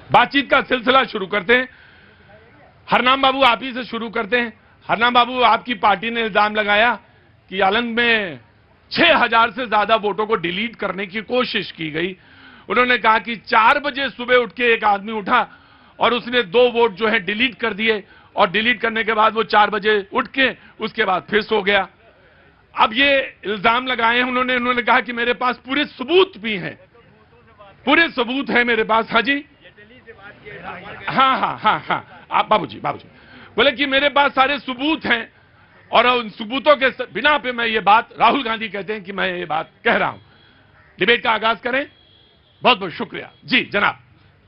बातचीत का सिलसिला शुरू करते हैं। हरनाम बाबू, आप ही से शुरू करते हैं। हरनाम बाबू, आपकी पार्टी ने इल्जाम लगाया कि आलंग में 6000 से ज्यादा वोटों को डिलीट करने की कोशिश की गई। उन्होंने कहा कि 4 बजे सुबह उठ के एक आदमी उठा और उसने 2 वोट जो है डिलीट कर दिए, और डिलीट करने के बाद वो 4 बजे उठ के उसके बाद फिर सो गया। अब ये इल्जाम लगाए हैं उन्होंने कहा कि मेरे पास पूरे सबूत भी हैं, पूरे सबूत हैं मेरे पास। हाँ जी, हाँ, आप बाबूजी बोले कि मेरे पास सारे सबूत हैं, और उन सबूतों के बिना पे मैं ये बात, राहुल गांधी कहते हैं कि मैं ये बात कह रहा हूं। डिबेट का आगाज करें। बहुत बहुत शुक्रिया जी जनाब।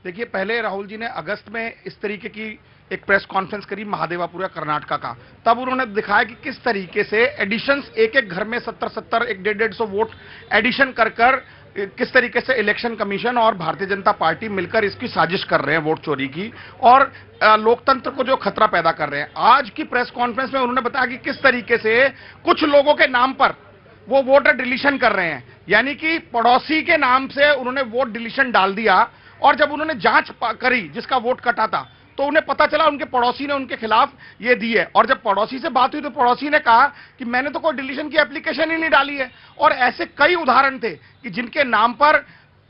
देखिए, पहले राहुल जी ने अगस्त में इस तरीके की एक प्रेस कॉन्फ्रेंस करी महादेवापुरा कर्नाटका का, तब उन्होंने दिखाया कि किस तरीके से एडिशंस, एक घर में 70-70, 150-150 वोट एडिशन कर किस तरीके से इलेक्शन कमीशन और भारतीय जनता पार्टी मिलकर इसकी साजिश कर रहे हैं वोट चोरी की, और लोकतंत्र को जो खतरा पैदा कर रहे हैं। आज की प्रेस कॉन्फ्रेंस में उन्होंने बताया कि किस तरीके से कुछ लोगों के नाम पर वो वोटर डिलीशन कर रहे हैं, यानी कि पड़ोसी के नाम से उन्होंने वोट डिलीशन डाल दिया, और जब उन्होंने जांच करी जिसका वोट कटा था, तो उन्हें पता चला उनके पड़ोसी ने उनके खिलाफ ये दी है। और जब पड़ोसी से बात हुई तो पड़ोसी ने कहा कि मैंने तो कोई डिलीशन की एप्लीकेशन ही नहीं डाली है। और ऐसे कई उदाहरण थे कि जिनके नाम पर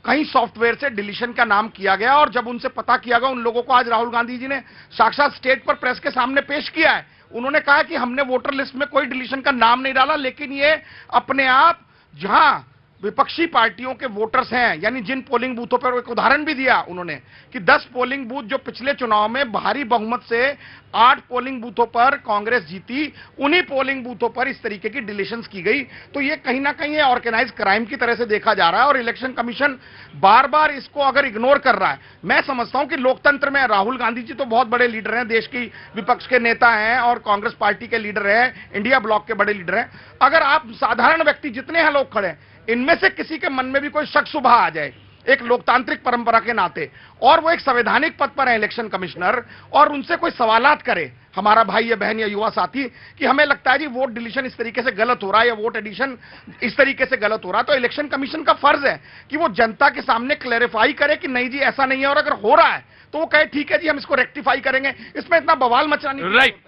कहीं सॉफ्टवेयर से डिलीशन का नाम किया गया, और जब उनसे पता किया गया, उन लोगों को आज राहुल गांधी जी ने साक्षात स्टेज पर प्रेस के सामने पेश किया है। उन्होंने कहा कि हमने वोटर लिस्ट में कोई डिलीशन का नाम नहीं डाला, लेकिन ये अपने आप जहां विपक्षी पार्टियों के वोटर्स हैं, यानी जिन पोलिंग बूथों पर, एक उदाहरण भी दिया उन्होंने कि 10 पोलिंग बूथ जो पिछले चुनाव में भारी बहुमत से 8 पोलिंग बूथों पर कांग्रेस जीती, उन्हीं पोलिंग बूथों पर इस तरीके की डिलीशंस की गई। तो ये कहीं ना कहीं ऑर्गेनाइज क्राइम की तरह से देखा जा रहा है, और इलेक्शन कमीशन बार बार इसको अगर इग्नोर कर रहा है। मैं समझता हूं कि लोकतंत्र में राहुल गांधी जी तो बहुत बड़े लीडर हैं, देश की विपक्ष के नेता हैं, और कांग्रेस पार्टी के लीडर हैं, इंडिया ब्लॉक के बड़े लीडर हैं। अगर आप साधारण व्यक्ति, जितने हैं लोग खड़े, इनमें से किसी के मन में भी कोई शक शुबह आ जाए एक लोकतांत्रिक परंपरा के नाते, और वो एक संवैधानिक पद पर है इलेक्शन कमिश्नर, और उनसे कोई सवालात करे, हमारा भाई या बहन या युवा साथी, कि हमें लगता है जी वोट डिलीशन इस तरीके से गलत हो रहा है या वोट एडिशन इस तरीके से गलत हो रहा है, तो इलेक्शन कमीशन का फर्ज है कि वो जनता के सामने क्लैरिफाई करे कि नहीं जी ऐसा नहीं है, और अगर हो रहा है तो वो कहे ठीक है जी हम इसको रेक्टिफाई करेंगे। इसमें इतना बवाल मचाने राइट।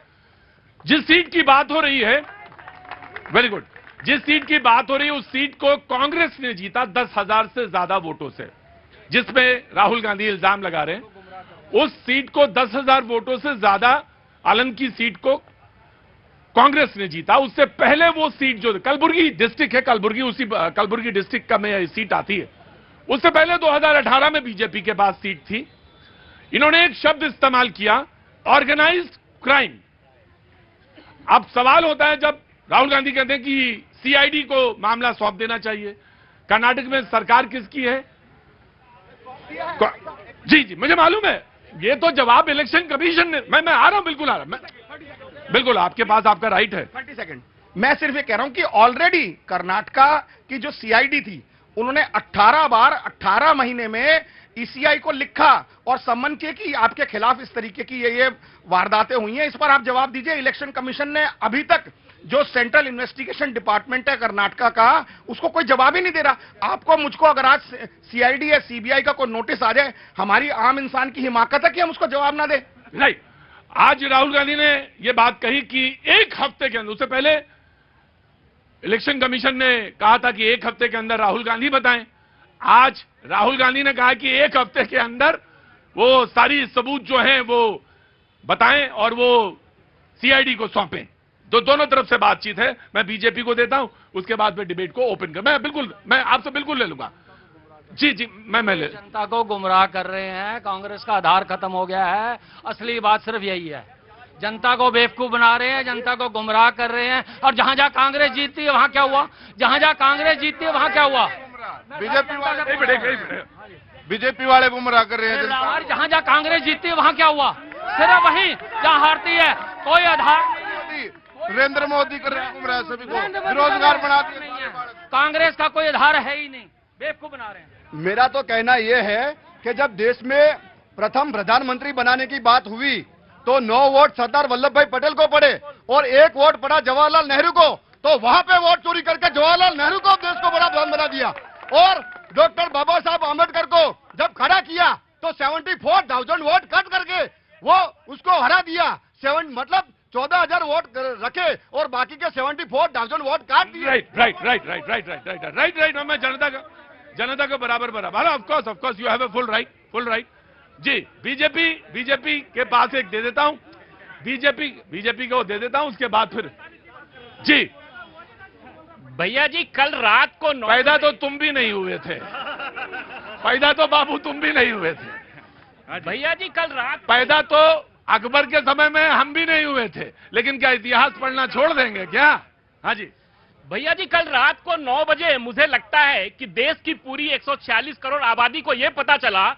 जिस सीट की बात हो रही है, वेरी गुड, जिस सीट की बात हो रही है उस सीट को कांग्रेस ने जीता 10,000 से ज्यादा वोटों से, जिसमें राहुल गांधी इल्जाम लगा रहे हैं। उस सीट को 10,000 वोटों से ज्यादा, आलम की सीट को कांग्रेस ने जीता। उससे पहले वो सीट जो कलबुर्गी डिस्ट्रिक्ट है, कलबुर्गी डिस्ट्रिक्ट का में सीट आती है, उससे पहले 2018 में बीजेपी के पास सीट थी। इन्होंने एक शब्द इस्तेमाल किया, ऑर्गेनाइज्ड क्राइम। अब सवाल होता है, जब राहुल गांधी कहते हैं कि सीआईडी को मामला सौंप देना चाहिए, कर्नाटक में सरकार किसकी है? जी मुझे मालूम है, ये तो जवाब इलेक्शन कमीशन ने, मैं आ रहा हूं, बिल्कुल आ रहा हूं, बिल्कुल आपके पास आपका राइट है। 30 सेकंड। मैं सिर्फ ये कह रहा हूं कि ऑलरेडी कर्नाटका की जो सीआईडी थी, उन्होंने 18 बार 18 महीने में ईसीआई को लिखा और सम्मन किए कि आपके खिलाफ इस तरीके की ये वारदातें हुई हैं। इस पर आप जवाब दीजिए। इलेक्शन कमीशन ने अभी तक, जो सेंट्रल इन्वेस्टिगेशन डिपार्टमेंट है कर्नाटका का, उसको कोई जवाब ही नहीं दे रहा। आपको, मुझको अगर आज सीआईडी या सीबीआई का कोई नोटिस आ जाए, हमारी आम इंसान की हिमाकत है कि हम उसको जवाब ना दे। नहीं, आज राहुल गांधी ने यह बात कही कि एक हफ्ते के अंदर, उससे पहले इलेक्शन कमीशन ने कहा था कि एक हफ्ते के अंदर राहुल गांधी बताएं। आज राहुल गांधी ने कहा कि एक हफ्ते के अंदर वो सारी सबूत जो हैं वो बताएं और वो सीआईडी को सौंपें। दोनों तरफ से बातचीत है। मैं बीजेपी को देता हूं, उसके बाद में डिबेट को ओपन कर, मैं आपसे बिल्कुल ले लूंगा। जी मैं ले। जनता को गुमराह कर रहे हैं, कांग्रेस का आधार खत्म हो गया है। असली बात सिर्फ यही है, जनता को बेवकूफ बना रहे हैं, जनता को गुमराह कर रहे हैं। और जहां जहां कांग्रेस जीतती है वहां क्या हुआ? जहां जहां कांग्रेस जीतती है वहां क्या हुआ? बीजेपी वाले गुमराह कर रहे हैं। और जहां जहां कांग्रेस जीतती है वहां क्या हुआ? सिर्फ वहीं जहां हारती है, कोई आधार। नरेंद्र मोदी कर रहे हैं गुमराह, सभी को बेरोजगार बना दिया। कांग्रेस का कोई आधार है ही नहीं, बेवकूफ बना रहे हैं। मेरा तो कहना यह है कि जब देश में प्रथम प्रधानमंत्री बनाने की बात हुई तो 9 वोट सरदार वल्लभ भाई पटेल को पड़े और 1 वोट पड़ा जवाहरलाल नेहरू को, तो वहां पे वोट चोरी करके जवाहरलाल नेहरू को देश को बड़ा प्रधान बना दिया। और डॉक्टर बाबा साहब आम्बेडकर को जब खड़ा किया तो 74,000 वोट कट करके वो उसको हरा दिया। 14,000 वोट रखे और बाकी के 74,000 वोट काट दिए। राइट। मैं जनता का बराबर of course you have a full right जी। बीजेपी के पास एक दे देता हूं, बीजेपी को दे देता हूं, उसके बाद फिर जी। भैया जी कल रात को पैदा तो तुम भी नहीं हुए थे, पैदा तो बाबू तुम भी नहीं हुए थे। भैया जी कल रात पैदा तो अकबर के समय में हम भी नहीं हुए थे, लेकिन क्या इतिहास पढ़ना छोड़ देंगे क्या? हाँ जी। भैया जी कल रात को 9 बजे मुझे लगता है कि देश की पूरी 146 करोड़ आबादी को यह पता चला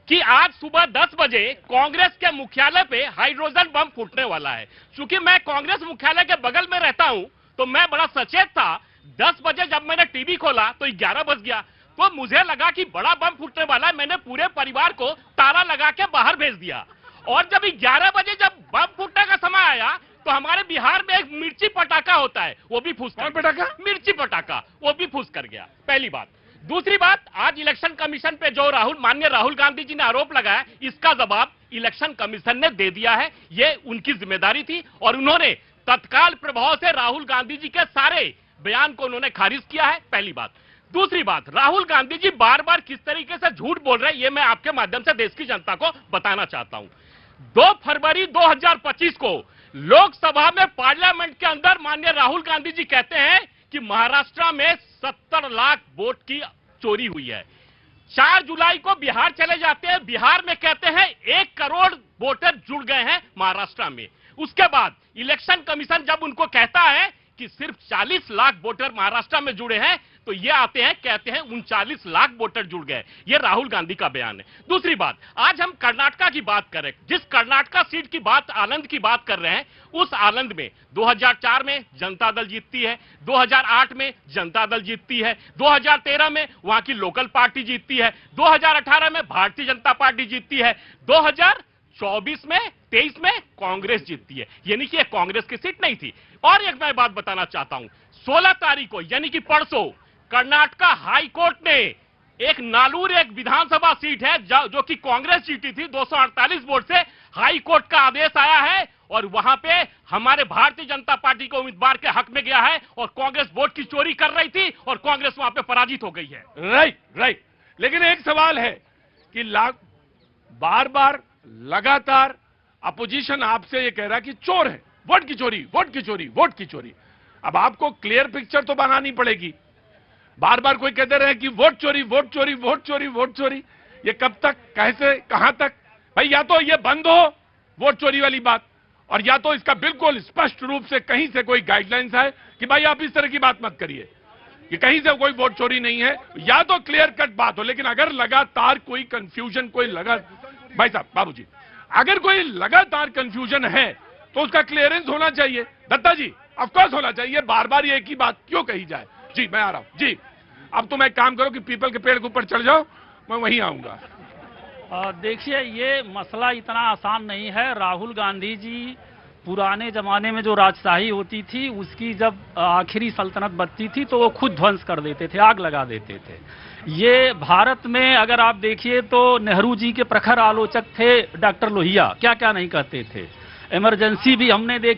कि आज सुबह 10 बजे कांग्रेस के मुख्यालय पे हाइड्रोजन बम फूटने वाला है। चूंकि मैं कांग्रेस मुख्यालय के बगल में रहता हूं तो मैं बड़ा सचेत था। 10 बजे जब मैंने टीवी खोला तो 11 बज गया, तो मुझे लगा कि बड़ा बम फूटने वाला है। मैंने पूरे परिवार को ताला लगा के बाहर भेज दिया और जब 11 बजे जब बम फूटने का समय आया तो हमारे बिहार में एक मिर्ची पटाखा होता है, वो भी फूस। कौन पटाखा? मिर्ची पटाखा, वो भी फूस कर गया। पहली बात। दूसरी बात, आज इलेक्शन कमीशन पे जो माननीय राहुल गांधी जी ने आरोप लगाया, इसका जवाब इलेक्शन कमीशन ने दे दिया है। ये उनकी जिम्मेदारी थी और उन्होंने तत्काल प्रभाव से राहुल गांधी जी के सारे बयान को उन्होंने खारिज किया है। पहली बात। दूसरी बात, राहुल गांधी जी बार बार किस तरीके से झूठ बोल रहे हैं, ये मैं आपके माध्यम से देश की जनता को बताना चाहता हूं। 2 फरवरी 2025 को लोकसभा में पार्लियामेंट के अंदर माननीय राहुल गांधी जी कहते हैं कि महाराष्ट्र में 70 लाख वोट की चोरी हुई है। 4 जुलाई को बिहार चले जाते हैं, बिहार में कहते हैं 1 करोड़ वोटर जुड़ गए हैं महाराष्ट्र में। उसके बाद इलेक्शन कमीशन जब उनको कहता है कि सिर्फ 40 लाख वोटर महाराष्ट्र में जुड़े हैं, तो ये आते हैं कहते हैं 39 लाख वोटर जुड़ गए। ये राहुल गांधी का बयान है। दूसरी बात, आज हम कर्नाटका की बात करें, जिस कर्नाटका सीट की बात, आनंद की बात कर रहे हैं, उस आनंद में 2004 में जनता दल जीतती है, 2008 में जनता दल जीतती है, 2013 में वहां की लोकल पार्टी जीतती है, 2018 में भारतीय जनता पार्टी जीतती है, 2024 में 23 में कांग्रेस जीतती है। यानी कि कांग्रेस की सीट नहीं थी। और एक मैं बात बताना चाहता हूं, 16 तारीख को यानी कि परसों कर्नाटका हाई कोर्ट ने एक नालूर, एक विधानसभा सीट है जो कि कांग्रेस जीती थी 248 वोट से, हाई कोर्ट का आदेश आया है और वहां पे हमारे भारतीय जनता पार्टी के उम्मीदवार के हक में गया है और कांग्रेस वोट की चोरी कर रही थी और कांग्रेस वहां पे पराजित हो गई है। राइट। लेकिन एक सवाल है कि बार बार लगातार अपोजिशन आपसे ये कह रहा है कि चोर है, वोट की चोरी। अब आपको क्लियर पिक्चर तो बनानी पड़ेगी। बार बार कोई कहते रहे कि वोट चोरी। ये कब तक, कैसे, कहां तक? भाई या तो ये बंद हो वोट चोरी वाली बात, और या तो इसका बिल्कुल स्पष्ट रूप से कहीं से कोई गाइडलाइंस है कि भाई आप इस तरह की बात मत करिए, कि कहीं से कोई वोट चोरी नहीं है, या तो क्लियर कट बात हो। लेकिन अगर लगातार कोई कंफ्यूजन, भाई साहब, बाबूजी, अगर कोई लगातार कंफ्यूजन है तो उसका क्लियरेंस होना चाहिए। दत्ता जी, ऑफकोर्स होना चाहिए। बार बार ये एक ही बात क्यों कही जाए? जी, मैं आ रहा हूं जी। अब तुम एक काम करो कि पीपल के पेड़ के ऊपर चढ़ जाओ, मैं वहीं आऊंगा। देखिए, ये मसला इतना आसान नहीं है। राहुल गांधी जी पुराने जमाने में जो राजशाही होती थी, उसकी जब आखिरी सल्तनत बचती थी तो वो खुद ध्वंस कर देते थे, आग लगा देते थे। ये भारत में अगर आप देखिए तो नेहरू जी के प्रखर आलोचक थे डॉक्टर लोहिया, क्या क्या नहीं कहते थे। इमरजेंसी भी हमने देखी।